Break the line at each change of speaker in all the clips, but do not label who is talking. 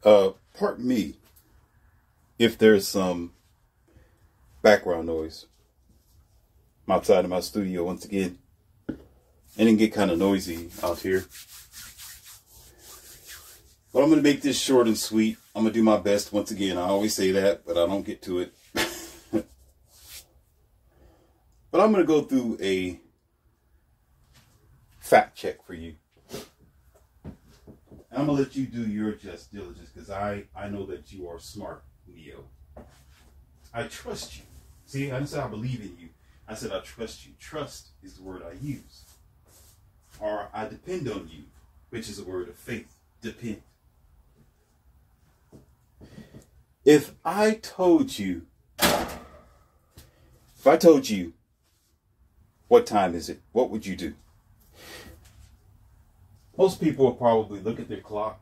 Pardon me if there's some background noise. I'm outside of my studio once again. And it get kind of noisy out here. But I'm going to make this short and sweet. I'm going to do my best once again. I always say that, but I don't get to it. But I'm going to go through a fact check for you. I'm going to let you do your just diligence because I know that you are smart, Neo. I trust you. See, I didn't say I believe in you. I said I trust you. Trust is the word I use. Or I depend on you, which is a word of faith. Depend. If I told you what time is it, what would you do? Most people will probably look at their clock.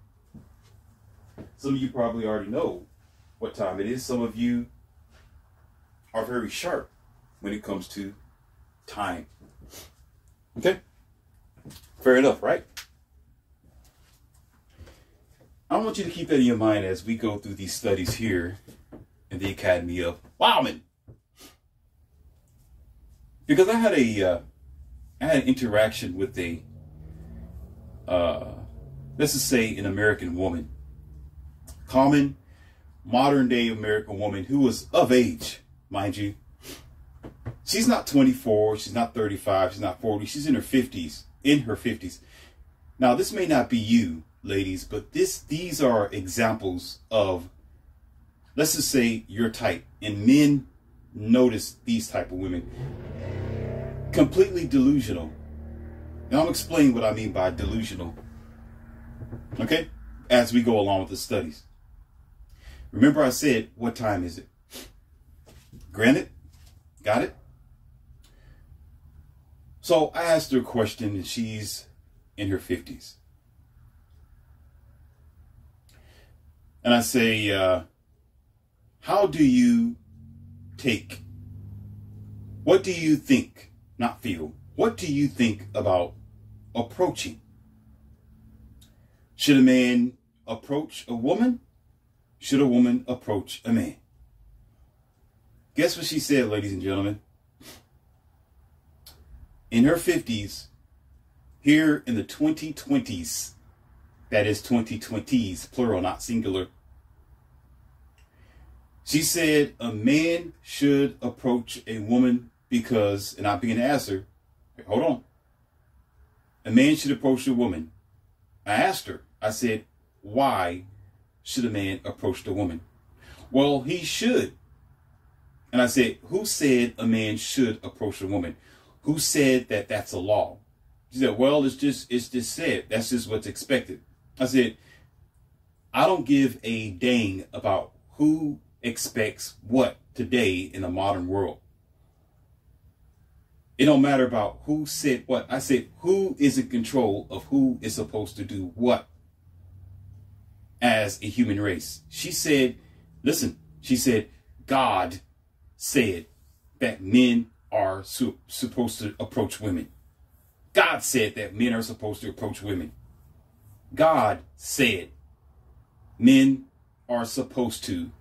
Some of you probably already know what time it is. Some of you are very sharp when it comes to time. Okay? Fair enough, right? I want you to keep that in your mind as we go through these studies here in the Academy of Wildman. Because I had an interaction with a let's just say an American woman, common modern day American woman who was of age, mind you. She's not 24, she's not 35, she's not 40, she's in her 50s. Now this may not be you, ladies, but these are examples of, let's just say, your type. And men notice these type of women. Completely delusional. Now I'm explaining what I mean by delusional. Okay? As we go along with the studies. Remember I said, what time is it? Granted? Got it? So I asked her a question and she's in her 50s. And I say, how do you take, what do you think, not feel, what do you think about approaching? Should a man approach a woman? Should a woman approach a man? Guess what she said, ladies and gentlemen? In her 50s, here in the 2020s, that is 2020s, plural, not singular. She said a man should approach a woman because, and I began to ask her, hold on. A man should approach a woman. I asked her, I said, why should a man approach the woman? Well, he should. And I said, who said a man should approach a woman? Who said that that's a law? She said, well, it's just said. That's just what's expected. I said, I don't give a dang about who expects what today in the modern world. It don't matter about who said what. I said, who is in control of who is supposed to do what as a human race? She said, listen, she said, God said that men are supposed to approach women. God said that men are supposed to approach women. God said men are supposed to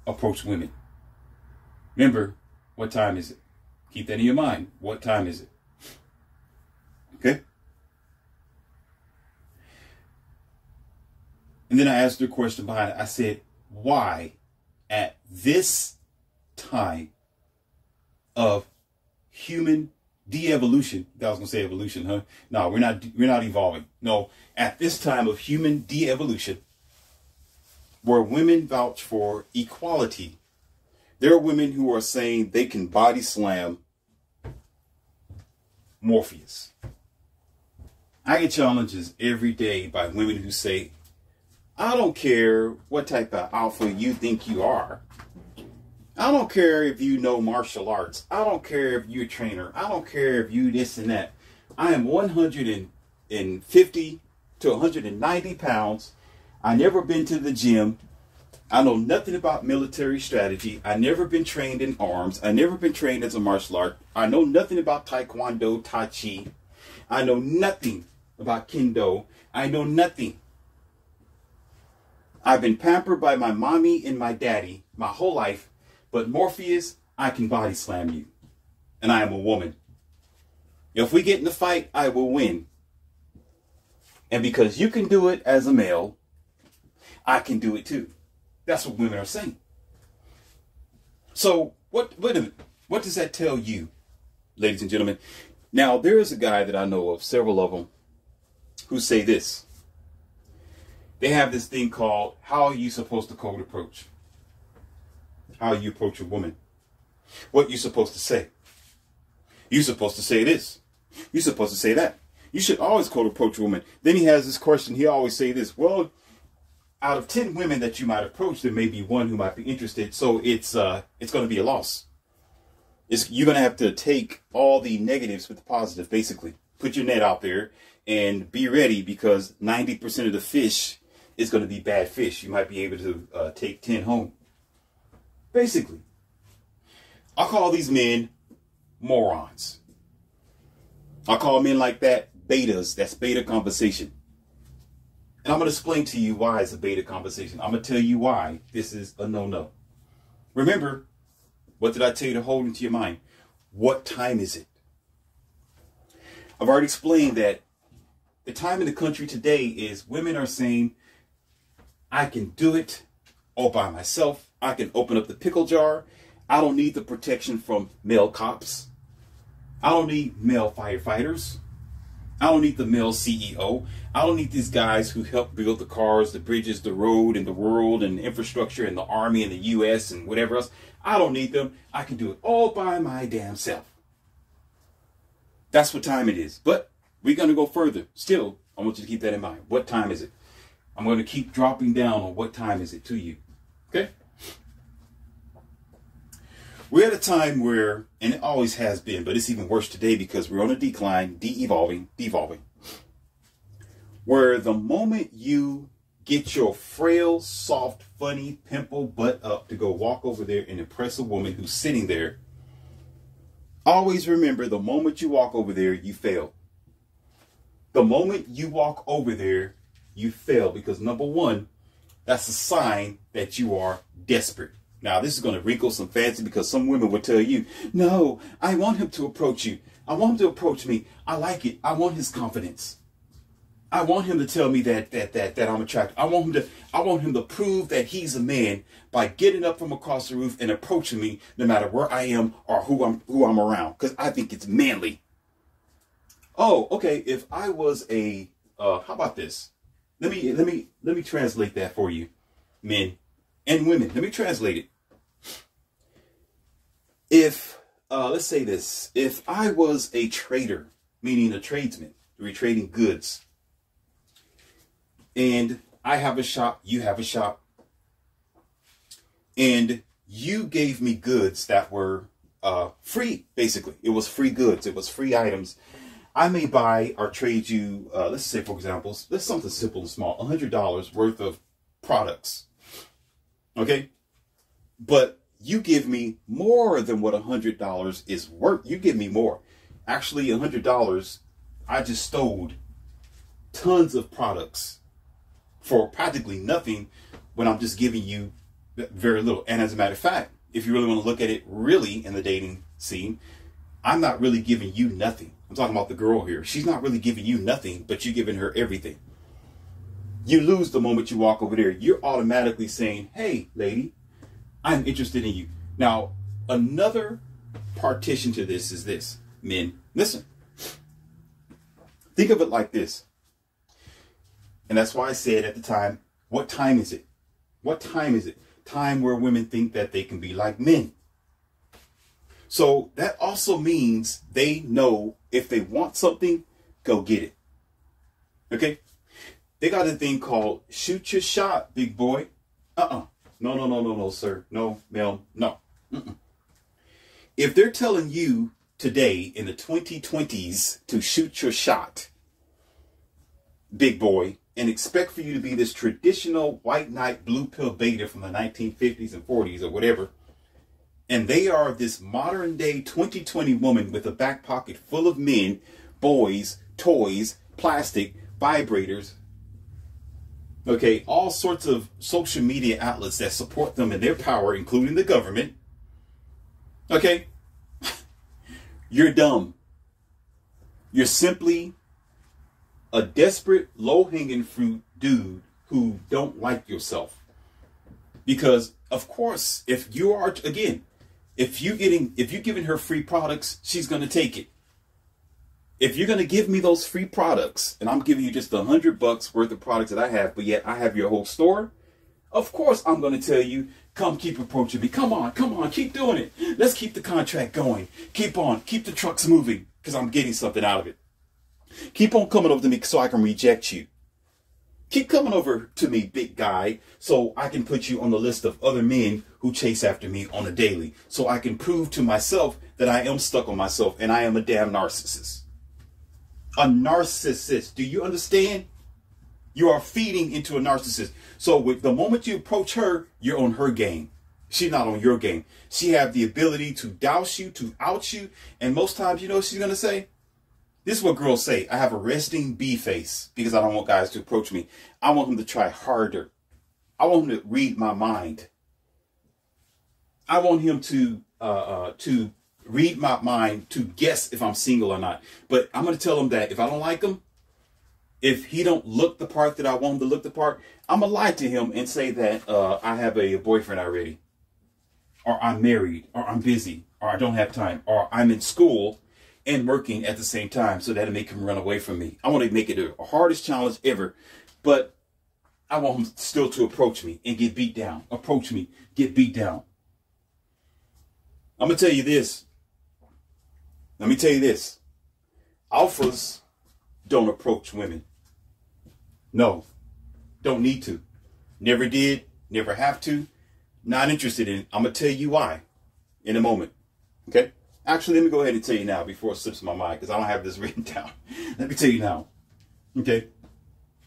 approach women. Remember, what time is it? Keep that in your mind. What time is it? Okay? And then I asked her a question behind it. I said, why at this time of human de-evolution, I was going to say evolution, huh? No, we're not evolving. No, at this time of human de-evolution, where women vouch for equality, there are women who are saying they can body slam Morpheus. I get challenges every day by women who say, I don't care what type of alpha you think you are. I don't care if you know martial arts. I don't care if you're a trainer. I don't care if you this and that. I am 150 to 190 pounds. I never been to the gym. I know nothing about military strategy. I never been trained in arms. I never been trained as a martial art. I know nothing about Taekwondo, Tai Chi. I know nothing about kendo. I know nothing. I've been pampered by my mommy and my daddy my whole life, but Morpheus, I can body slam you. And I am a woman. If we get in the fight, I will win. And because you can do it as a male, I can do it too. That's what women are saying. So what does that tell you, ladies and gentlemen? Now, there is a guy that I know of, several of them, who say this. They have this thing called, how are you supposed to code approach? How you approach a woman. What you supposed to say. You're supposed to say this. You're supposed to say that. You should always code approach a woman. Then he has this question. He always say this. Well, out of 10 women that you might approach, there may be one who might be interested. So it's going to be a loss. You're going to have to take all the negatives with the positive, basically. Put your net out there and be ready, because 90% of the fish is going to be bad fish. You might be able to take 10 home. Basically. I call these men morons. I call men like that betas. That's beta conversation. And I'm going to explain to you why it's a beta conversation. I'm going to tell you why this is a no-no. Remember, what did I tell you to hold into your mind? What time is it? I've already explained that the time in the country today is women are saying, I can do it all by myself. I can open up the pickle jar. I don't need the protection from male cops. I don't need male firefighters. I don't need the male CEO. I don't need these guys who help build the cars, the bridges, the road, and the world, and the infrastructure, and the army, and the U.S., and whatever else. I don't need them. I can do it all by my damn self. That's what time it is. But we're going to go further. Still, I want you to keep that in mind. What time is it? I'm going to keep dropping down on what time is it to you. Okay? We're at a time where, and it always has been, but it's even worse today because we're on a decline, devolving, where the moment you get your frail, soft, funny, pimple butt up to go walk over there and impress a woman who's sitting there, always remember, the moment you walk over there, you fail. The moment you walk over there, you fail, because number one, that's a sign that you are desperate. Now, this is going to wrinkle some fancy, because some women will tell you, no, I want him to approach you. I want him to approach me. I like it. I want his confidence. I want him to tell me that I'm attractive. I want him to prove that he's a man by getting up from across the roof and approaching me no matter where I am or who I'm around, because I think it's manly. Oh, okay. If I was how about this? Let me translate that for you, men and women. Let me translate it. If, let's say this, if I was a trader, meaning a tradesman, we're trading goods, and I have a shop, you have a shop, and you gave me goods that were free, basically. It was free goods. It was free items. I may buy or trade you, let's say, for example, let's something simple and small, $100 worth of products. Okay? But you give me more than what $100 is worth. You give me more. Actually, $100, I just stole tons of products for practically nothing when I'm just giving you very little. And as a matter of fact, if you really want to look at it really in the dating scene, I'm not really giving you nothing. I'm talking about the girl here. She's not really giving you nothing, but you're giving her everything. You lose the moment you walk over there. You're automatically saying, hey, lady, I'm interested in you. Now, another partition to this is this. Men, listen. Think of it like this. And that's why I said at the time, what time is it? What time is it? Time where women think that they can be like men. So that also means they know if they want something, go get it. Okay? They got a thing called shoot your shot, big boy. No, sir. No, ma'am. No. If they're telling you today in the 2020s to shoot your shot, big boy, and expect for you to be this traditional white knight blue pill beta from the 1950s and 40s or whatever, and they are this modern day 2020 woman with a back pocket full of men boys, toys, plastic, vibrators. Okay, all sorts of social media outlets that support them in their power, including the government. Okay, you're dumb. You're simply a desperate, low-hanging fruit dude who don't like yourself. Because, of course, if you are, again, if you're giving her free products, she's going to take it. If you're going to give me those free products, and I'm giving you just $100 worth of products that I have, but yet I have your whole store, of course I'm going to tell you, come keep approaching me. Come on, keep doing it. Let's keep the contract going. Keep the trucks moving, because I'm getting something out of it. Keep on coming over to me so I can reject you. Keep coming over to me, big guy, so I can put you on the list of other men who chase after me on a daily, so I can prove to myself that I am stuck on myself and I am a damn narcissist. A narcissist. Do you understand? You are feeding into a narcissist. So with the moment you approach her, you're on her game. She's not on your game. She have the ability to douse you, to out you. And most times, you know what she's going to say? This is what girls say. I have a resting bee face because I don't want guys to approach me. I want them to try harder. I want him to read my mind. I want him to read my mind to guess if I'm single or not. But I'm going to tell him that if I don't like him, if he don't look the part that I want him to look the part, I'm going to lie to him and say that I have a boyfriend already, or I'm married, or I'm busy, or I don't have time, or I'm in school and working at the same time, so that'll make him run away from me. I want to make it the hardest challenge ever, but I want him still to approach me and get beat down. Approach me, get beat down. I'm going to tell you this. Let me tell you this. Alphas don't approach women. No, don't need to. Never did, never have to, not interested in it. I'm going to tell you why in a moment. Okay? Actually, let me go ahead and tell you now before it slips my mind, because I don't have this written down. Let me tell you now. Okay?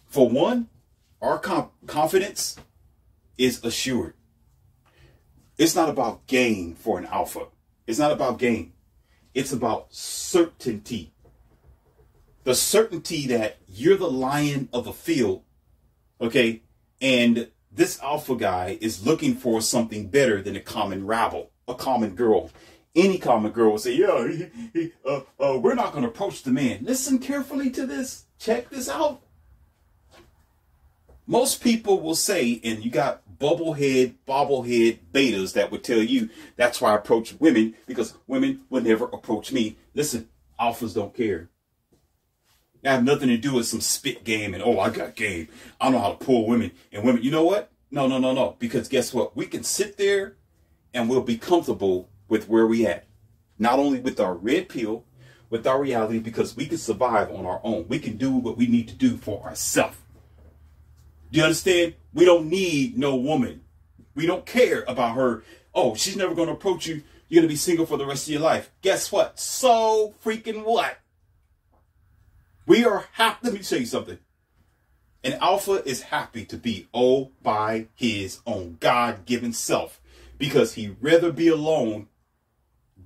For one, our confidence is assured. It's not about gain for an alpha. It's not about gain. It's about certainty. The certainty that you're the lion of a field, okay? And this alpha guy is looking for something better than a common rabble, a common girl. Any common girl will say, yeah, we're not going to approach the man. Listen carefully to this. Check this out. Most people will say, and you got bobblehead betas that would tell you, that's why I approach women, because women will never approach me. Listen, alphas don't care. I have nothing to do with some spit game and, oh, I got game. I know how to pull women. And women, you know what? No. Because guess what? We can sit there and we'll be comfortable with where we at. Not only with our red pill, with our reality, because we can survive on our own. We can do what we need to do for ourselves. Do you understand? We don't need no woman. We don't care about her. Oh, she's never going to approach you. You're going to be single for the rest of your life. Guess what? So freaking what? We are happy. Let me tell you something. An alpha is happy to be all by his own God-given self, because he'd rather be alone,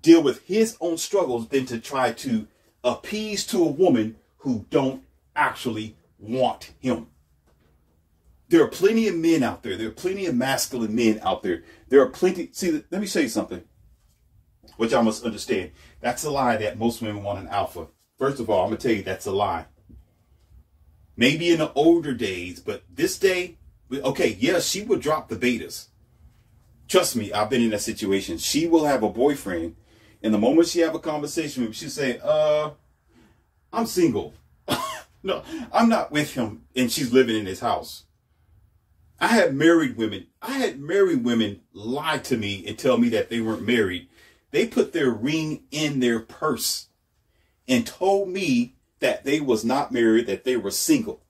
deal with his own struggles, than to try to appease to a woman who don't actually want him. There are plenty of men out there. There are plenty of masculine men out there. There are plenty. See, let me show you something, which I must understand. That's a lie that most women want an alpha. First of all, I'm going to tell you that's a lie. Maybe in the older days, but this day, okay, yeah, she would drop the betas. Trust me, I've been in that situation. She will have a boyfriend, and the moment she have a conversation with him, she'll say, I'm single. No, I'm not with him, and she's living in his house. I had married women lie to me and tell me that they weren't married. They put their ring in their purse and told me that they was not married, that they were single.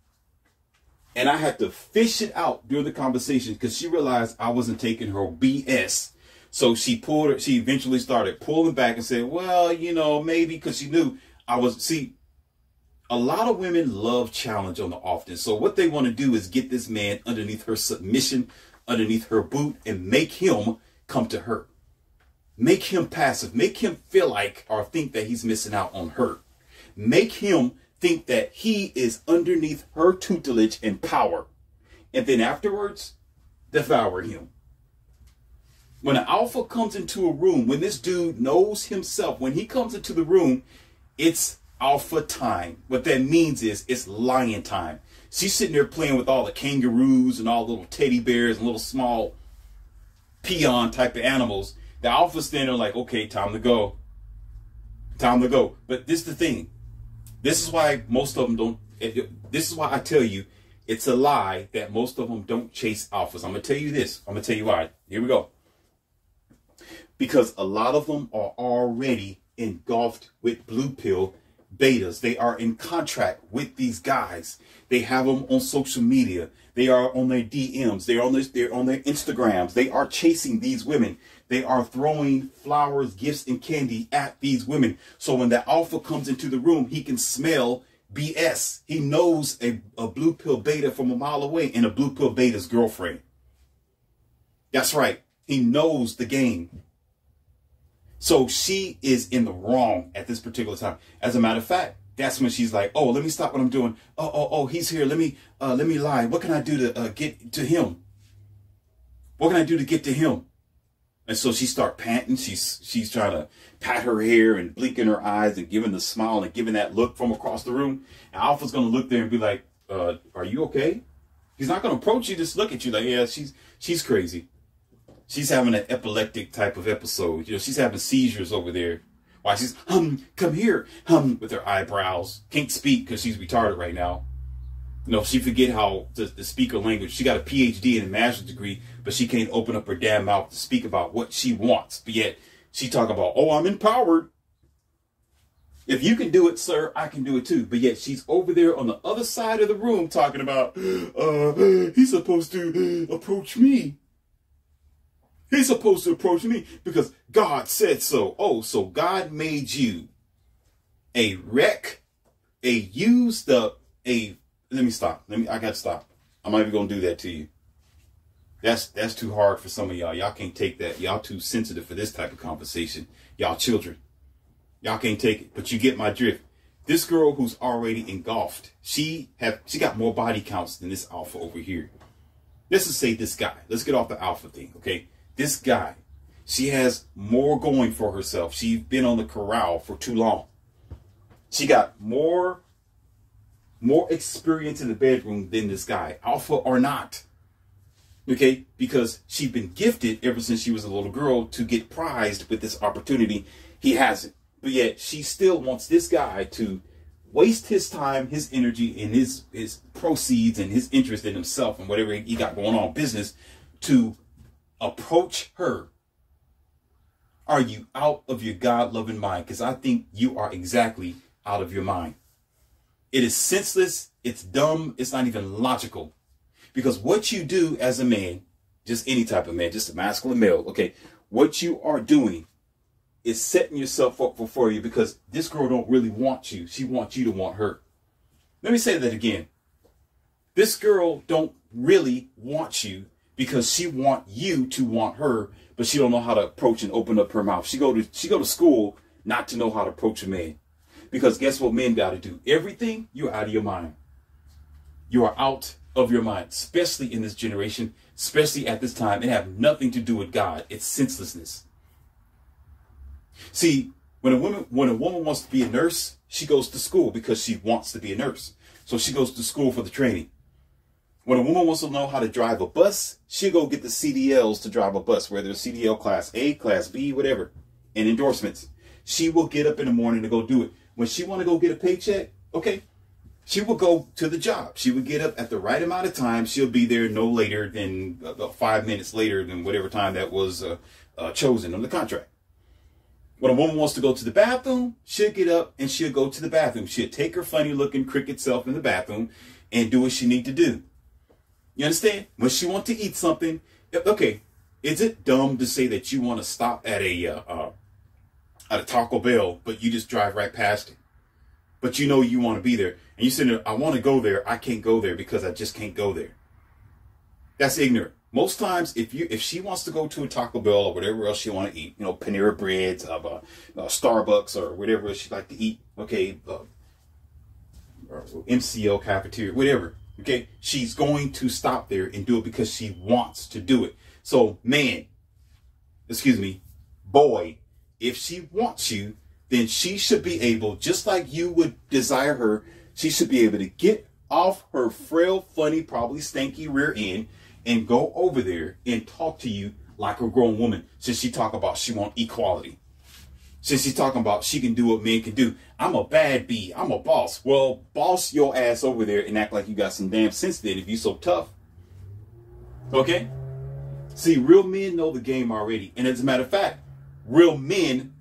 And I had to fish it out during the conversation because she realized I wasn't taking her BS. So she eventually started pulling back and said, well, you know, maybe, because she knew I was, see, a lot of women love challenge on the often. So what they want to do is get this man underneath her submission, underneath her boot, and make him come to her. Make him passive. Make him feel like or think that he's missing out on her. make him think that he is underneath her tutelage and power, and then afterwards devour him. When an alpha comes into a room, when this dude knows himself, when he comes into the room, it's alpha time. What that means is it's lion time. She's sitting there playing with all the kangaroos and all the little teddy bears and little small peon type of animals. The alpha's standing there like, okay, time to go. Time to go. But this is the thing. This is why most of them don't. This is why I tell you, it's a lie that most of them don't chase alphas. I'm going to tell you this. I'm going to tell you why. Here we go. Because a lot of them are already engulfed with blue pill betas. They are in contract with these guys. They have them on social media. They are on their DMs. They're on their Instagrams. They are chasing these women. They are throwing flowers, gifts, and candy at these women. So when the alpha comes into the room, he can smell BS. He knows a blue pill beta from a mile away and a blue pill beta's girlfriend. That's right. He knows the game. So she is in the wrong at this particular time. As a matter of fact, that's when she's like, oh, let me stop what I'm doing. Oh, he's here. Let me lie. What can I do to get to him? What can I do to get to him? And so she start panting. She's trying to pat her hair and blinking her eyes and giving the smile and giving that look from across the room. And Alpha's going to look there and be like, are you okay? He's not going to approach you, just look at you like, yeah, she's crazy. She's having an epileptic type of episode. You know, she's having seizures over there. Why she's, come here, with her eyebrows. Can't speak because she's retarded right now. You know, she forget how to speak her language. She got a PhD and a master's degree, but she can't open up her damn mouth to speak about what she wants. But yet, she talk about, oh, I'm empowered. If you can do it, sir, I can do it too. But yet, she's over there on the other side of the room talking about, he's supposed to approach me. He's supposed to approach me because God said so. Oh, so God made you a wreck, let me stop. I got to stop. I'm not even going to do that to you. That's too hard for some of y'all. Y'all can't take that. Y'all too sensitive for this type of conversation. Y'all children. Y'all can't take it, but you get my drift. This girl who's already engulfed, she got more body counts than this alpha over here. Let's just say this guy. Let's get off the alpha thing, okay? This guy, she has more going for herself. She's been on the corral for too long. She got more experience in the bedroom than this guy, alpha or not. Okay, because she's been gifted ever since she was a little girl to get prized with this opportunity. He hasn't. But yet she still wants this guy to waste his time, his energy, and his proceeds and his interest in himself and whatever he got going on business to approach her. Are you out of your God-loving mind? Because I think you are exactly out of your mind. It is senseless. It's dumb. It's not even logical. Because what you do as a man, just any type of man, just a masculine male, okay, what you are doing is setting yourself up for you because this girl don't really want you. She wants you to want her. Let me say that again. This girl don't really want you because she want you to want her, but she don't know how to approach and open up her mouth. She go to school not to know how to approach a man. Because guess what men got to do? Everything, you're out of your mind. You are out of your mind, especially in this generation, especially at this time. It have nothing to do with God. It's senselessness. See, when a woman wants to be a nurse, she goes to school because she wants to be a nurse. So she goes to school for the training. When a woman wants to know how to drive a bus, she'll go get the CDLs to drive a bus, whether it's CDL class A, class B, whatever, and endorsements. She will get up in the morning to go do it. When she want to go get a paycheck, okay, she will go to the job. She would get up at the right amount of time. She'll be there no later than about 5 minutes later than whatever time that was chosen on the contract. When a woman wants to go to the bathroom, she'll get up and she'll go to the bathroom. She'll take her funny looking cricket self in the bathroom and do what she need to do. You understand? When she wants to eat something, okay, is it dumb to say that you want to stop at a Taco Bell, but you just drive right past it? But you know you want to be there. And you say, I want to go there. I can't go there because I just can't go there. That's ignorant. Most times, if she wants to go to a Taco Bell or whatever else she want to eat, you know, Panera Breads, Starbucks or whatever else she like to eat, okay, MCL cafeteria, whatever. Okay. She's going to stop there and do it because she wants to do it. So boy, if she wants you, then she should be able, just like you would desire her, she should be able to get off her frail, funny, probably stanky rear end and go over there and talk to you like a grown woman. Since she talk about she want equality. Since she's talking about she can do what men can do. I'm a bad bee. I'm a boss. Well, boss your ass over there and act like you got some damn sense then if you so tough. Okay? See, real men know the game already. And as a matter of fact, real men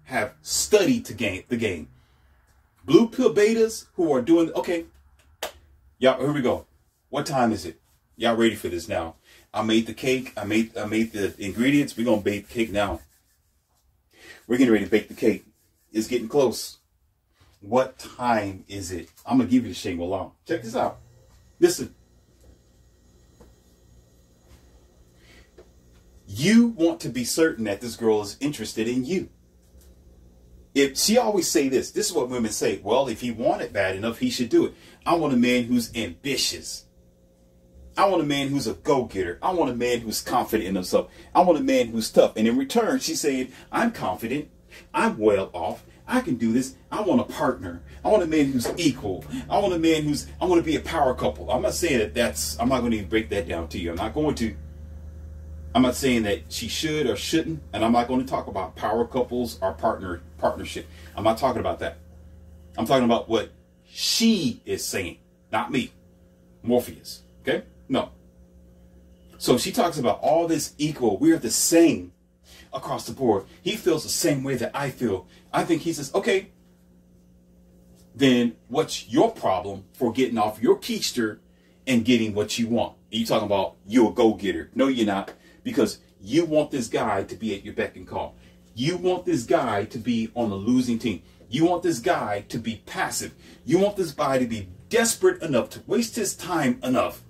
have studied the game. Blue pill betas who are doing, okay, y'all, here we go. What time is it? Y'all ready for this now? I made the cake. I made the ingredients. We're going to bake the cake now. We're getting ready to bake the cake. It's getting close. What time is it? I'm going to give you the Shangri-La. Check this out. Listen. You want to be certain that this girl is interested in you. If she always say this is what women say. Well, if he wanted bad enough, he should do it. I want a man who's ambitious. I want a man who's a go-getter. I want a man who's confident in himself. I want a man who's tough. And in return, she's saying, I'm confident. I'm well off. I can do this. I want a partner. I want a man who's equal. I want a man I want to be a power couple. I'm not saying I'm not going to even break that down to you. I'm not saying that she should or shouldn't. And I'm not going to talk about power couples or partnership. I'm not talking about that. I'm talking about what she is saying, not me, Morpheus. Okay? No. So she talks about all this equal. We're the same across the board. He feels the same way that I feel. I think he says, okay, then what's your problem for getting off your keister and getting what you want? And you talking about you're a go-getter. No, you're not. Because you want this guy to be at your beck and call. You want this guy to be on the losing team. You want this guy to be passive. You want this guy to be desperate enough to waste his time enough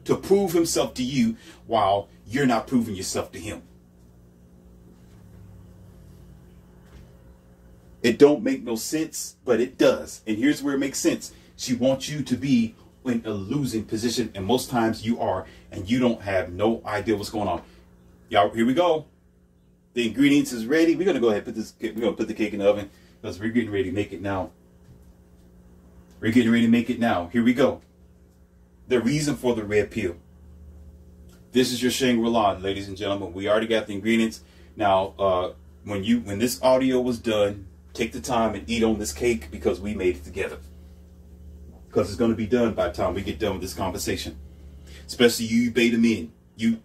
to prove himself to you while you're not proving yourself to him. It don't make no sense, but it does. And here's where it makes sense. She wants you to be in a losing position, and most times you are, and you don't have no idea what's going on. Y'all, here we go. The ingredients is ready. We're gonna go ahead and we're gonna put the cake in the oven because we're getting ready to make it now. We're getting ready to make it now. Here we go. The reason for the red peel. This is your Shangri-La, ladies and gentlemen. We already got the ingredients. Now, when this audio was done, take the time and eat on this cake because we made it together. Because it's going to be done by the time we get done with this conversation. Especially you beta men.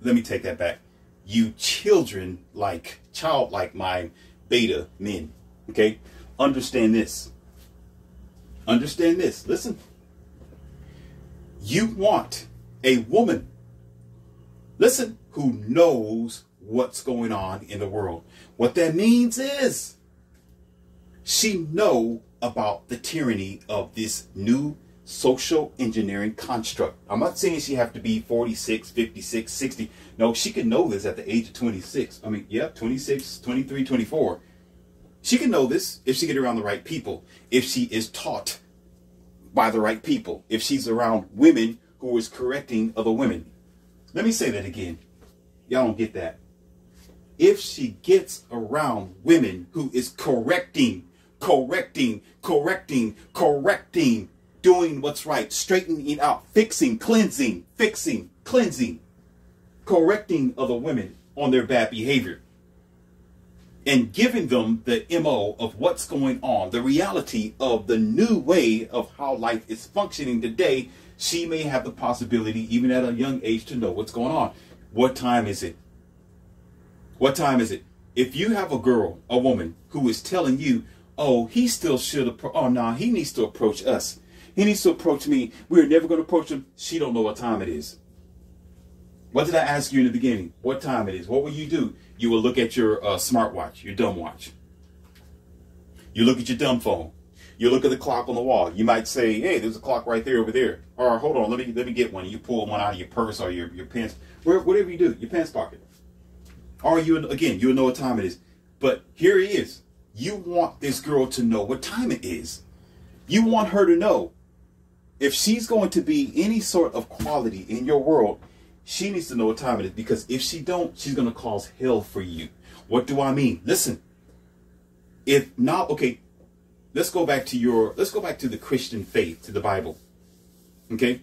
Let me take that back. You childlike mind beta men. Okay? Understand this. Understand this. Listen. You want a woman, listen, who knows what's going on in the world. What that means is she know about the tyranny of this new social engineering construct. I'm not saying she have to be 46, 56, 60. No, she can know this at the age of 26. 26, 23, 24. She can know this if she get around the right people, if she is taught by the right people, if she's around women who is correcting other women. Let me say that again. Y'all don't get that. If she gets around women who is correcting, doing what's right, straightening it out, fixing, cleansing, correcting other women on their bad behavior, and giving them the MO of what's going on, the reality of the new way of how life is functioning today, she may have the possibility, even at a young age, to know what's going on. What time is it? What time is it? If you have a woman who is telling you, oh, he still should, he needs to approach us. He needs to approach me. We're never going to approach him. She don't know what time it is. What did I ask you in the beginning? What time it is? What will you do? You will look at your smartwatch, your dumb watch. You look at your dumb phone. You look at the clock on the wall. You might say, hey, there's a clock right there over there. Or hold on, let me get one. You pull one out of your purse or your pants, whatever you do, your pants pocket. Or you'll know what time it is. But here it is. You want this girl to know what time it is. You want her to know if she's going to be any sort of quality in your world, she needs to know what time it is, because if she don't, she's going to cause hell for you. What do I mean? Listen, if not, okay, let's go back to the Christian faith, to the Bible. Okay.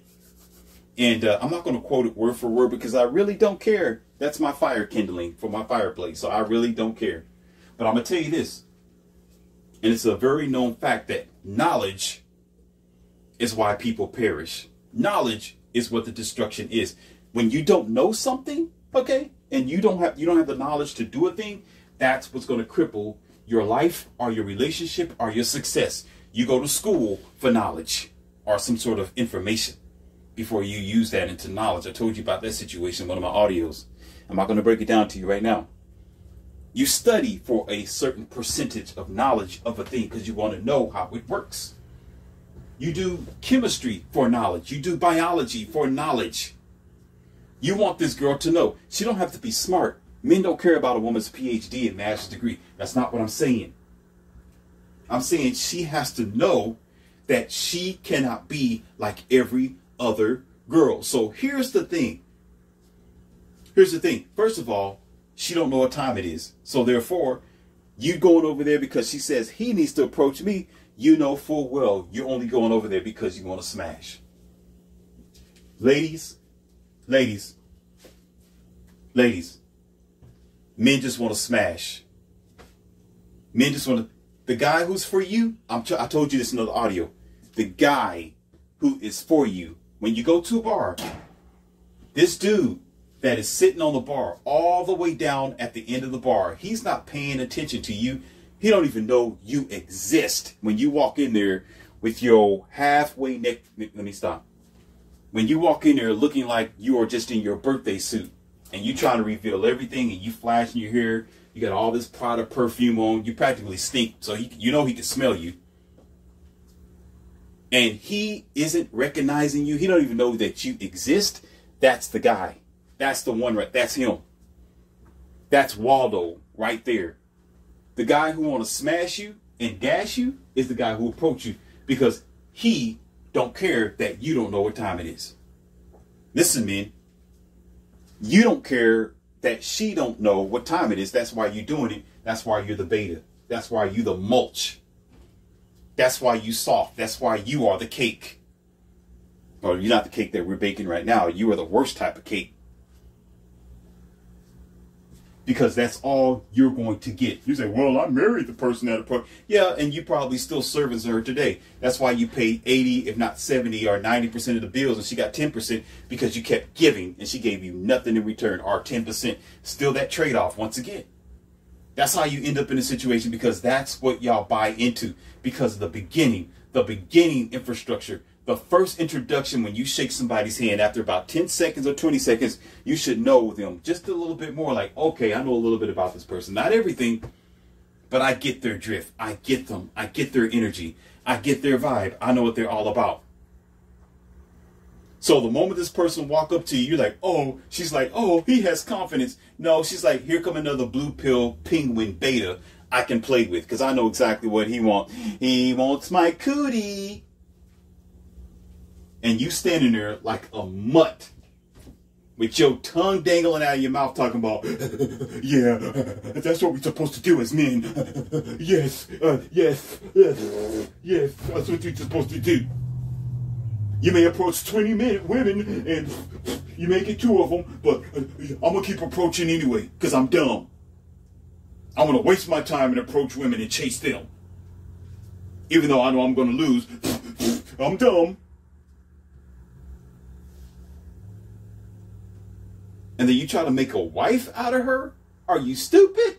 And I'm not going to quote it word for word because I really don't care. That's my fire kindling for my fireplace. So I really don't care. But I'm going to tell you this. And it's a very known fact that knowledge is why people perish. Knowledge is what the destruction is. When you don't know something, okay, and you don't have the knowledge to do a thing, that's what's going to cripple your life or your relationship or your success. You go to school for knowledge or some sort of information before you use that into knowledge. I told you about that situation in one of my audios. I'm not going to break it down to you right now. You study for a certain percentage of knowledge of a thing because you want to know how it works. You do chemistry for knowledge. You do biology for knowledge. You want this girl to know. She don't have to be smart. Men don't care about a woman's PhD and master's degree. That's not what I'm saying. I'm saying she has to know that she cannot be like every other girl. So here's the thing. First of all, she don't know what time it is. So therefore, you going over there because she says he needs to approach me. You know full well you're only going over there because you want to smash. Ladies, men just want to smash. Men just want to. The guy who's for you, I told you this in another audio. The guy who is for you, when you go to a bar, this dude that is sitting on the bar all the way down at the end of the bar, he's not paying attention to you. He don't even know you exist. When you walk in there with your halfway neck, let me stop. When you walk in there looking like you are just in your birthday suit and you trying to reveal everything and you flashing your hair, you got all this Prada perfume on, you practically stink. So you know he can smell you. And he isn't recognizing you. He don't even know that you exist. That's the guy. That's the one, right? That's him. That's Waldo right there. The guy who want to smash you and dash you is the guy who approach you because he don't care that you don't know what time it is. Listen, men. You don't care that she don't know what time it is. That's why you're doing it. That's why you're the beta. That's why you the mulch. That's why you soft. That's why you are the cake. Well, you're not the cake that we're baking right now. You are the worst type of cake. Because that's all you're going to get. You say, well, I married the person that approached. Yeah, and you probably still serving her today. That's why you paid 80, if not 70 or 90% of the bills, and she got 10% because you kept giving and she gave you nothing in return, or 10%. Still that trade-off once again. That's how you end up in a situation, because that's what y'all buy into. Because the beginning infrastructure, the first introduction, when you shake somebody's hand after about 10 seconds or 20 seconds, you should know them just a little bit more. Like, okay, I know a little bit about this person. Not everything, but I get their drift. I get them. I get their energy. I get their vibe. I know what they're all about. So the moment this person walk up to you, you're like, oh, she's like, oh, he has confidence. No, she's like, here come another blue pill penguin beta I can play with, because I know exactly what he wants. He wants my cootie. And you standing there like a mutt with your tongue dangling out of your mouth talking about, yeah, that's what we're supposed to do as men. Yes, yes, that's what you're supposed to do. You may approach 20 women and you may get 2 of them, but I'm going to keep approaching anyway because I'm dumb. I'm going to waste my time and approach women and chase them. Even though I know I'm going to lose, I'm dumb. And then you try to make a wife out of her? Are you stupid?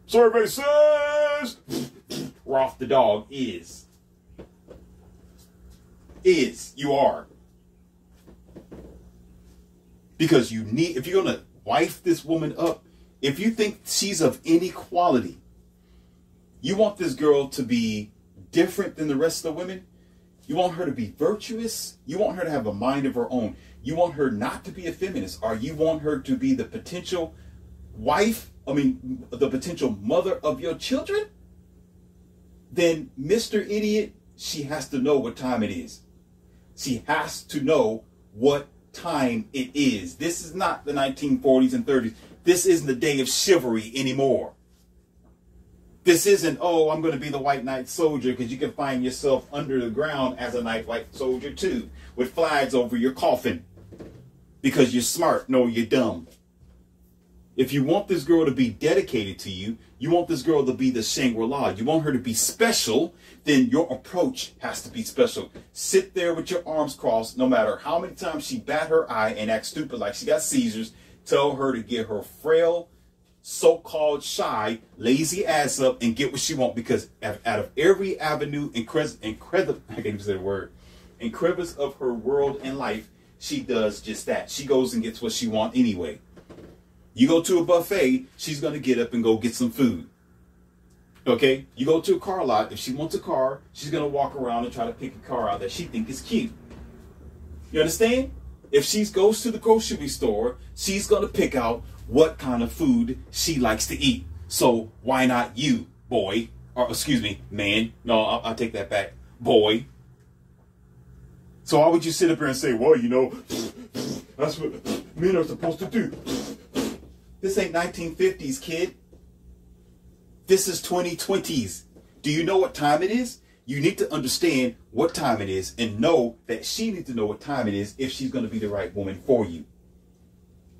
Survey says Roth the dog is. You are. Because you need, if you're going to wife this woman up, if you think she's of any quality, you want this girl to be different than the rest of the women. You want her to be virtuous. You want her to have a mind of her own. You want her not to be a feminist, or you want her to be the potential wife, the potential mother of your children. Then, Mr. Idiot, she has to know what time it is. She has to know what time it is. This is not the 1940s and 30s. This isn't the day of chivalry anymore. This isn't, oh, I'm going to be the white knight soldier, because you can find yourself under the ground as a white soldier too, with flags over your coffin. Because you're smart. No, you're dumb. If you want this girl to be dedicated to you, you want this girl to be the Shangri-La, you want her to be special, then your approach has to be special. Sit there with your arms crossed, no matter how many times she bat her eye and act stupid like she got seizures. Tell her to get her frail, so-called shy, lazy ass up and get what she wants, because out of every avenue and crevice of her world and life, she does just that. She goes and gets what she wants anyway. You go to a buffet, she's going to get up and go get some food. Okay? You go to a car lot, if she wants a car, she's going to walk around and try to pick a car out that she thinks is cute. You understand? If she goes to the grocery store, she's going to pick out what kind of food she likes to eat. So why not you, boy? Or excuse me, man. No, I'll take that back. Boy. So why would you sit up here and say, well, you know, that's what men are supposed to do? This ain't 1950s, kid. This is 2020s. Do you know what time it is? You need to understand what time it is and know that she needs to know what time it is if she's going to be the right woman for you.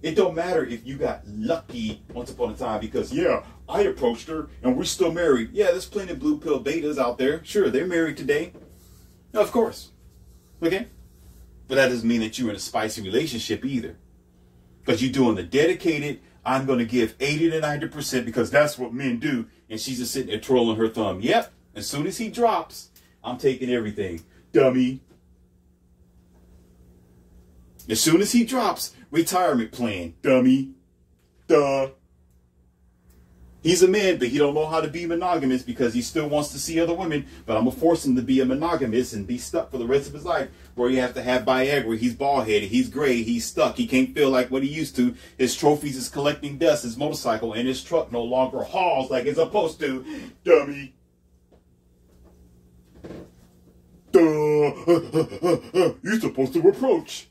It don't matter if you got lucky once upon a time because, yeah, I approached her and we're still married. Yeah, there's plenty of blue pill betas out there. Sure, they're married today. No, of course. Okay? But that doesn't mean that you're in a spicy relationship either. Because you're doing the dedicated, I'm going to give 80 to 90% because that's what men do. And she's just sitting there twirling her thumb. Yep. As soon as he drops, I'm taking everything. Dummy. As soon as he drops, retirement plan. Dummy. Duh. He's a man, but he don't know how to be monogamous because he still wants to see other women. But I'm going to force him to be a monogamous and be stuck for the rest of his life where he has to have Viagra. He's bald-headed. He's gray. He's stuck. He can't feel like what he used to. His trophies is collecting dust. His motorcycle and his truck no longer hauls like it's supposed to. Dummy. Duh. You're supposed to approach.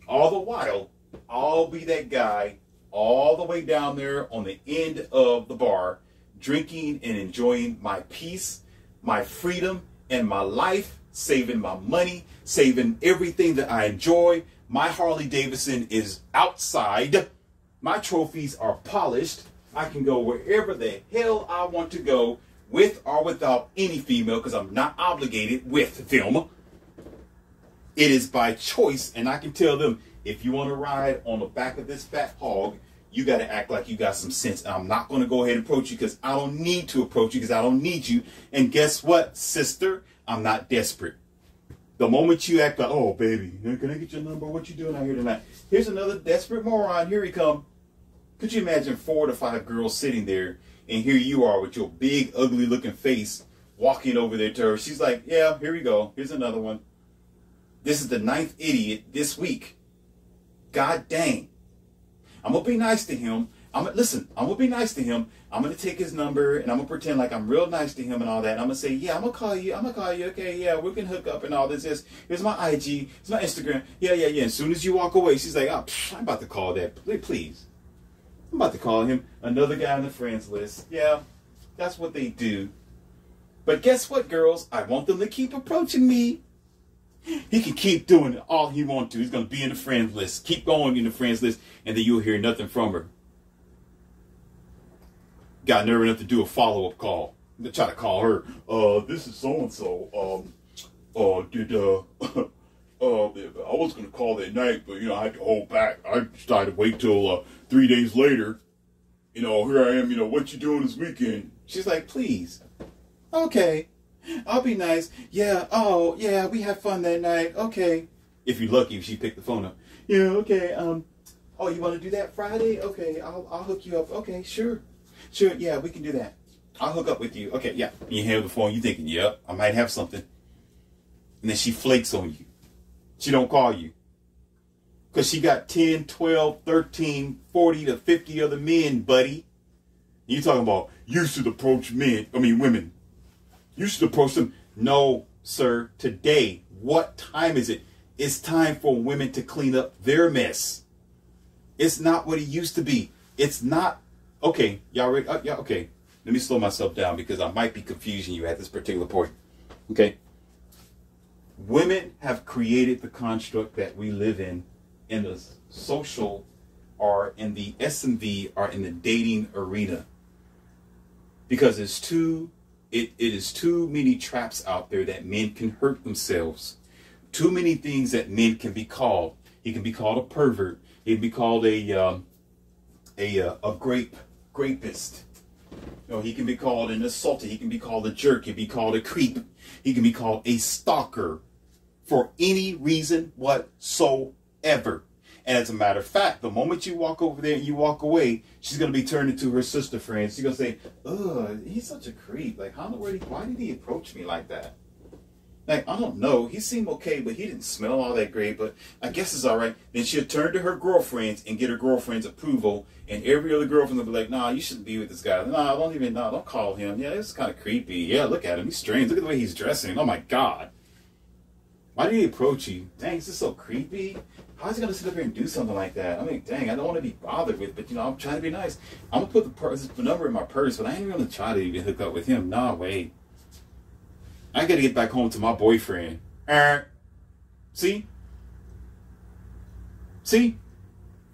All the while, I'll be that guy all the way down there on the end of the bar, drinking and enjoying my peace, my freedom, and my life, saving my money, saving everything that I enjoy. My Harley Davidson is outside. My trophies are polished. I can go wherever the hell I want to go with or without any female because I'm not obligated with them. It is by choice, and I can tell them, if you want to ride on the back of this fat hog, you got to act like you got some sense. And I'm not going to go ahead and approach you because I don't need to approach you because I don't need you. And guess what, sister? I'm not desperate. The moment you act like, oh, baby, can I get your number? What you doing out here tonight? Here's another desperate moron. Here he come. Could you imagine 4 to 5 girls sitting there, and here you are with your big, ugly-looking face walking over there to her. She's like, yeah, here we go. Here's another one. This is the 9th idiot this week. God dang. I'm going to be nice to him. I'm going to be nice to him. I'm going to take his number and I'm going to pretend like I'm real nice to him and all that. And I'm going to say, yeah, I'm going to call you. Okay, yeah, we can hook up and all this. Here's my IG. Here's my Instagram. Yeah. As soon as you walk away, she's like, oh, I'm about to call that. Please. I'm about to call him another guy on the friends list. Yeah, that's what they do. But guess what, girls? I want them to keep approaching me. He can keep doing it all he wants to. He's going to be in the friends list. Keep going in the friends list, and then you'll hear nothing from her. Got nerve enough to do a follow-up call. To try to call her. This is so-and-so. I was going to call that night, but, I had to hold back. I decided to wait till 3 days later. Here I am, what you doing this weekend? She's like, please. Okay. I'll be nice. Yeah. Oh, yeah. We had fun that night. Okay. If you're lucky, if she picked the phone up. Yeah. Okay. Oh, you want to do that Friday? Okay. I'll hook you up. Okay. Sure. Yeah, we can do that. I'll hook up with you. Okay. Yeah. You hand the phone. You thinking, yep, I might have something. And then she flakes on you. She don't call you. Because she got 10, 12, 13, 40 to 50 other men, buddy. You talking about you should approach women. You should approach them. No, sir. Today, what time is it? It's time for women to clean up their mess. It's not what it used to be. It's not. Okay, y'all ready? Yeah, okay. Let me slow myself down because I might be confusing you at this particular point. Okay. Women have created the construct that we live in the social or in the SMV or in the dating arena. Because it is too many traps out there that men can hurt themselves. Too many things that men can be called. He can be called a pervert. He can be called a grapist. You know, he can be called an assaulter. He can be called a jerk. He can be called a creep. He can be called a stalker for any reason whatsoever. And as a matter of fact, the moment you walk over there and you walk away, she's going to be turned into her sister friend. She's going to say, "Ugh, he's such a creep. Like, why did he approach me like that? Like, I don't know. He seemed okay, but he didn't smell all that great, but I guess it's all right." Then she'll turn to her girlfriends and get her girlfriend's approval. And every other girlfriend will be like, "Nah, you shouldn't be with this guy. Nah, don't call him. Yeah, it's kind of creepy. Yeah, look at him. He's strange. Look at the way he's dressing. Oh my God. Why did he approach you? Dang, this is so creepy. How is he going to sit up here and do something like that? I mean, dang, I don't want to be bothered with, but, you know, I'm trying to be nice. I'm going to put the number in my purse, but I ain't even going to try to even hook up with him. Nah, wait. I got to get back home to my boyfriend. See? See?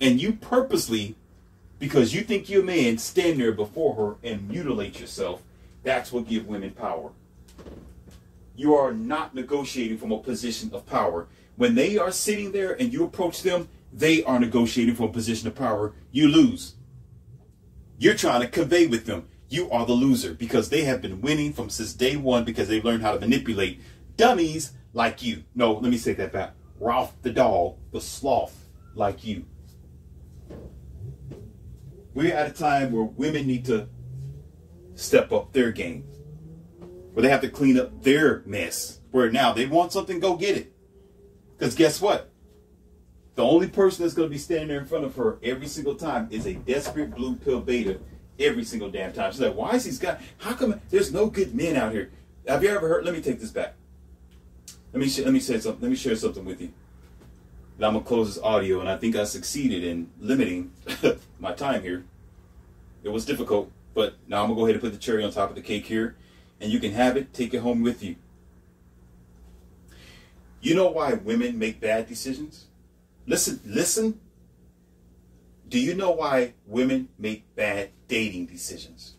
And you purposely, because you think you're a man, stand there before her and mutilate yourself. That's what gives women power. You are not negotiating from a position of power. When they are sitting there and you approach them, they are negotiating from a position of power. You lose. You're trying to convey with them. You are the loser because they have been winning from since day one because they've learned how to manipulate dummies like you. No, let me say that back. Ralph the dog, the sloth like you. We're at a time where women need to step up their game. Where they have to clean up their mess. Where now they want something, go get it. Because guess what? The only person that's going to be standing there in front of her every single time is a desperate blue pill beta every single damn time. She's like, why is these guys? How come there's no good men out here? Have you ever heard? Let me take this back. Let me say something. Let me share something with you. And I'm going to close this audio, and I think I succeeded in limiting my time here. It was difficult, but now I'm going to go ahead and put the cherry on top of the cake here, and you can have it. Take it home with you. You know why women make bad decisions? Listen. Do you know why women make bad dating decisions?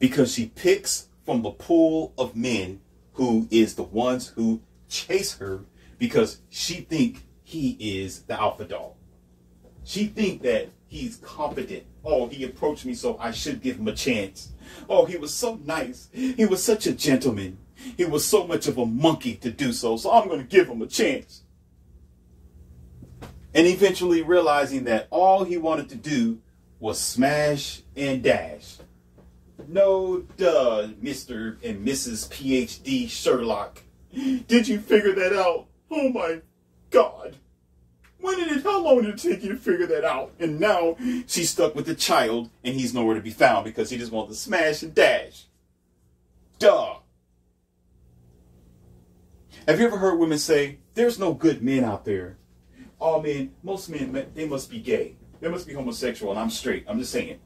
Because she picks from the pool of men who is the ones who chase her because she think he is the alpha dog. She think that he's competent. Oh, he approached me, so I should give him a chance. Oh, he was so nice. He was such a gentleman. He was so much of a monkey to do so I'm going to give him a chance. And eventually realizing that all he wanted to do was smash and dash. No, duh, Mr. and Mrs. PhD Sherlock. Did you figure that out? Oh my God. How long did it take you to figure that out? And now she's stuck with the child and he's nowhere to be found because he just wants to smash and dash. Duh. Have you ever heard women say, there's no good men out there? Oh man, most men, they must be gay. They must be homosexual and I'm straight. I'm just saying.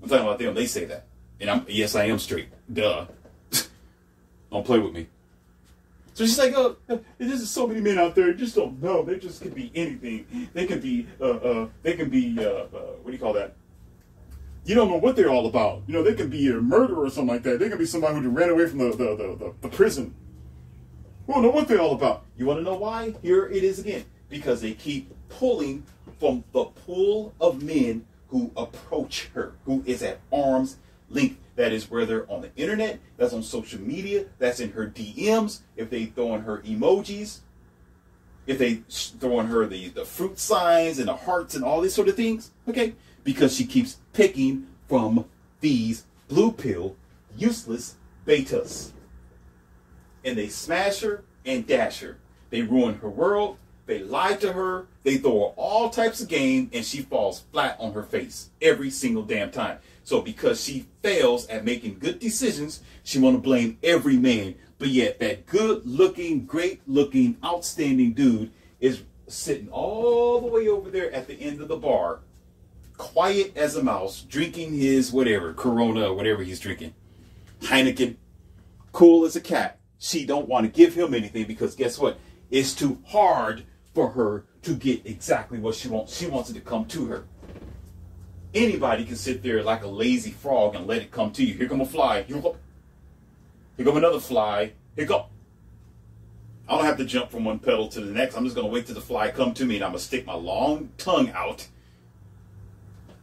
I'm talking about them. They say that. And yes, I am straight. Duh. Don't play with me. So she's like, oh, there's so many men out there, you just don't know. They just could be anything. They could be, what do you call that? You don't know what they're all about. You know, they could be a murderer or something like that. They could be somebody who ran away from the prison. We don't know what they're all about. You want to know why? Here it is again. Because they keep pulling from the pool of men who approach her, who is at arm's length. That is whether on the internet, that's on social media, that's in her DMs, if they throw in her emojis, if they throw in her the fruit signs and the hearts and all these sort of things, okay? Because she keeps picking from these blue pill, useless betas. And they smash her and dash her. They ruin her world. They lie to her. They throw her all types of game, and she falls flat on her face every single damn time. So because she fails at making good decisions, she want to blame every man. But yet that good-looking, great-looking, outstanding dude is sitting all the way over there at the end of the bar, quiet as a mouse, drinking his whatever, Corona or whatever he's drinking, Heineken, cool as a cat. She don't want to give him anything because guess what? It's too hard for her to get exactly what she wants. She wants it to come to her. Anybody can sit there like a lazy frog and let it come to you. Here come a fly. Here come another fly. Here go. I don't have to jump from one pedal to the next. I'm just going to wait till the fly come to me, and I'm going to stick my long tongue out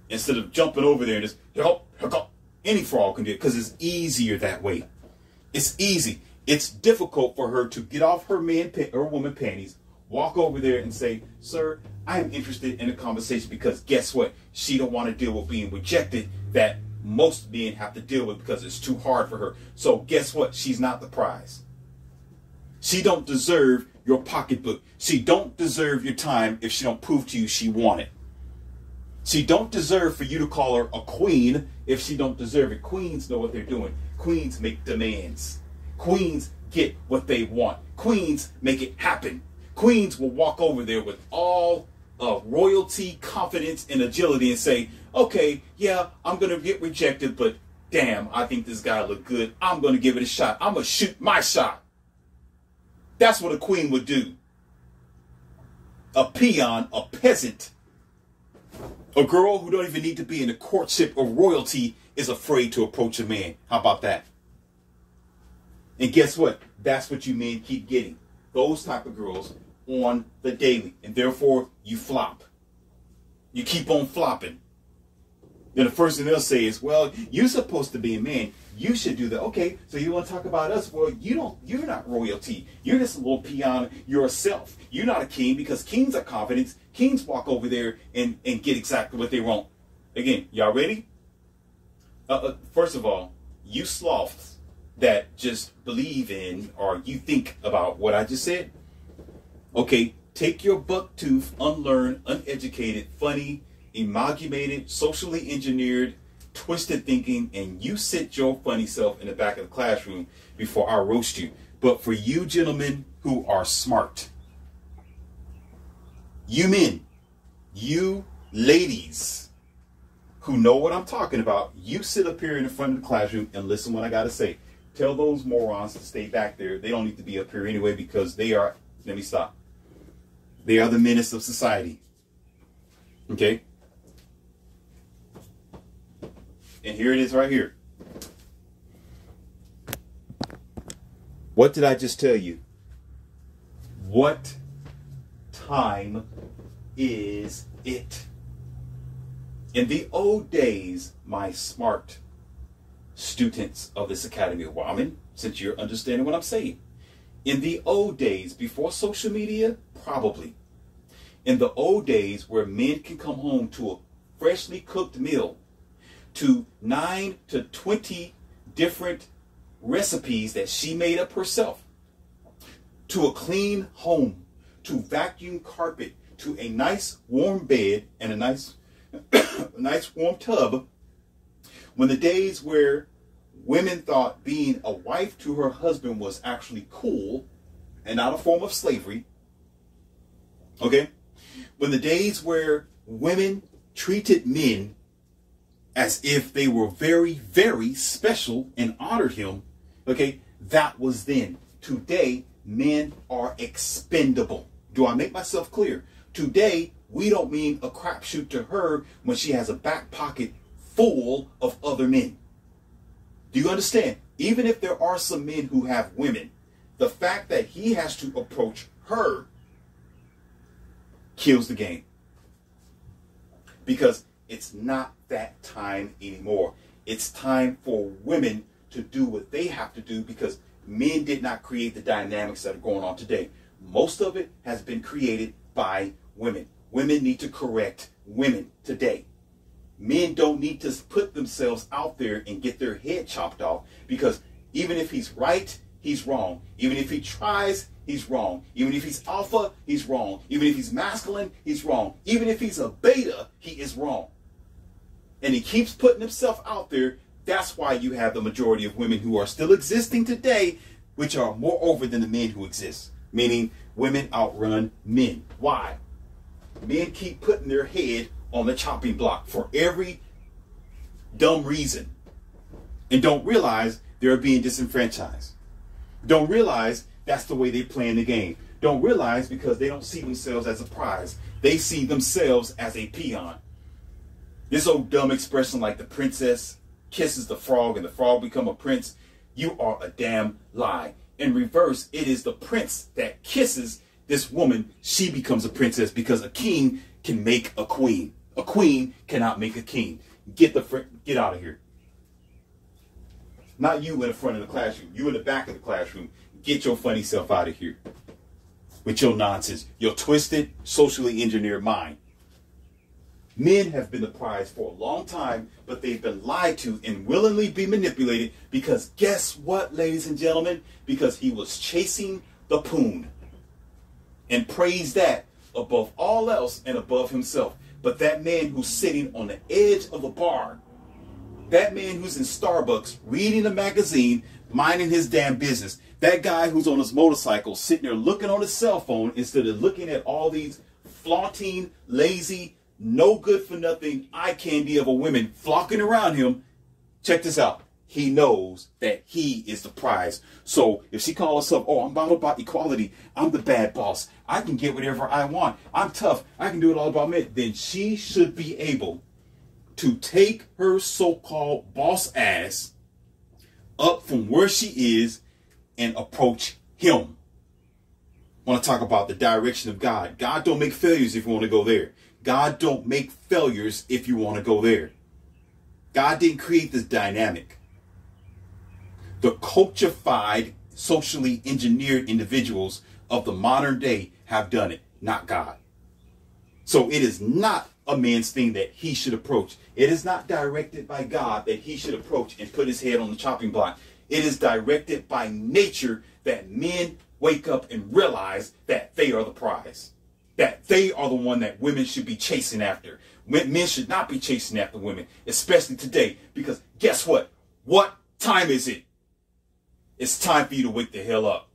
instead of jumping over there and just, here go. Any frog can do it because it's easier that way. It's easy. It's difficult for her to get off her woman panties, walk over there and say, sir, I am interested in a conversation, because guess what? She don't want to deal with being rejected that most men have to deal with because it's too hard for her. So guess what? She's not the prize. She don't deserve your pocketbook. She don't deserve your time if she don't prove to you she want it. She don't deserve for you to call her a queen if she don't deserve it. Queens know what they're doing. Queens make demands. Queens get what they want. Queens make it happen. Queens will walk over there with all royalty, confidence, and agility and say, okay, yeah, I'm going to get rejected, but damn, I think this guy look good. I'm going to give it a shot. I'm going to shoot my shot. That's what a queen would do. A peon, a peasant, a girl who don't even need to be in the courtship of royalty is afraid to approach a man. How about that? And guess what? That's what you men keep getting. Those type of girls on the daily. And therefore, you flop. You keep on flopping. Then the first thing they'll say is, well, you're supposed to be a man. You should do that. Okay, so you want to talk about us? Well, you're not royalty. You're just a little peon yourself. You're not a king, because kings are confident. Kings walk over there and get exactly what they want. Again, y'all ready? First of all, you sloths that just believe in or you think about what I just said. Okay, take your buck-toothed, unlearned, uneducated, funny, amalgamated, socially engineered, twisted thinking, and you sit your funny self in the back of the classroom before I roast you. But for you gentlemen who are smart, you men, you ladies who know what I'm talking about, you sit up here in the front of the classroom and listen what I got to say. Tell those morons to stay back there. They don't need to be up here anyway, because they are, let me stop. They are the menace of society. Okay? And here it is right here. What did I just tell you? What time is it? In the old days, my smart students of this Academy of Women, since you're understanding what I'm saying, in the old days, before social media, probably, in the old days where men can come home to a freshly cooked meal, to 9 to 20 different recipes that she made up herself, to a clean home, to vacuum carpet, to a nice warm bed and a nice warm tub, when the days where women thought being a wife to her husband was actually cool and not a form of slavery, okay? When the days where women treated men as if they were very, very special and honored him, okay, that was then. Today, men are expendable. Do I make myself clear? Today, we don't mean a crapshoot to her when she has a back pocket full of other men. Do you understand? Even if there are some men who have women, the fact that he has to approach her kills the game. Because it's not that time anymore. It's time for women to do what they have to do, because men did not create the dynamics that are going on today. Most of it has been created by women. Women need to correct women today. Men don't need to put themselves out there and get their head chopped off, because even if he's right, he's wrong. Even if he tries he's wrong. Even if he's alpha, he's wrong. Even if he's masculine, he's wrong. Even if he's a beta, he is wrong. And he keeps putting himself out there. That's why you have the majority of women who are still existing today, which are more over than the men who exist. Meaning women outrun men. Why? Men keep putting their head on the chopping block for every dumb reason. And don't realize they're being disenfranchised. Don't realize that's the way they're playing the game. Don't realize because they don't see themselves as a prize. They see themselves as a peon. This old dumb expression like the princess kisses the frog and the frog become a prince. You are a damn lie. In reverse, it is the prince that kisses this woman. She becomes a princess because a king can make a queen. A queen cannot make a king. Get out of here. Not you in the front of the classroom. You in the back of the classroom. Get your funny self out of here with your nonsense, your twisted, socially engineered mind. Men have been the prize for a long time, but they've been lied to and willingly be manipulated because guess what, ladies and gentlemen? Because he was chasing the poon and praised that above all else and above himself. But that man who's sitting on the edge of a bar, that man who's in Starbucks reading a magazine, minding his damn business, that guy who's on his motorcycle sitting there looking on his cell phone instead of looking at all these flaunting, lazy, no good for nothing eye candy of a women flocking around him. Check this out. He knows that he is the prize. So if she calls herself, oh, I'm all about equality. I'm the bad boss. I can get whatever I want. I'm tough. I can do it all about me. Then she should be able to take her so-called boss ass up from where she is and approach him. I want to talk about the direction of God. God don't make failures if you want to go there. God don't make failures if you want to go there. God didn't create this dynamic. The coachified, socially engineered individuals of the modern day have done it, not God. So it is not a man's thing that he should approach. It is not directed by God that he should approach and put his head on the chopping block. It is directed by nature that men wake up and realize that they are the prize. That they are the one that women should be chasing after. Men should not be chasing after women, especially today. Because guess what? What time is it? It's time for you to wake the hell up.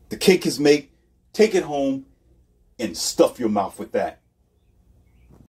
The cake is made. Take it home and stuff your mouth with that.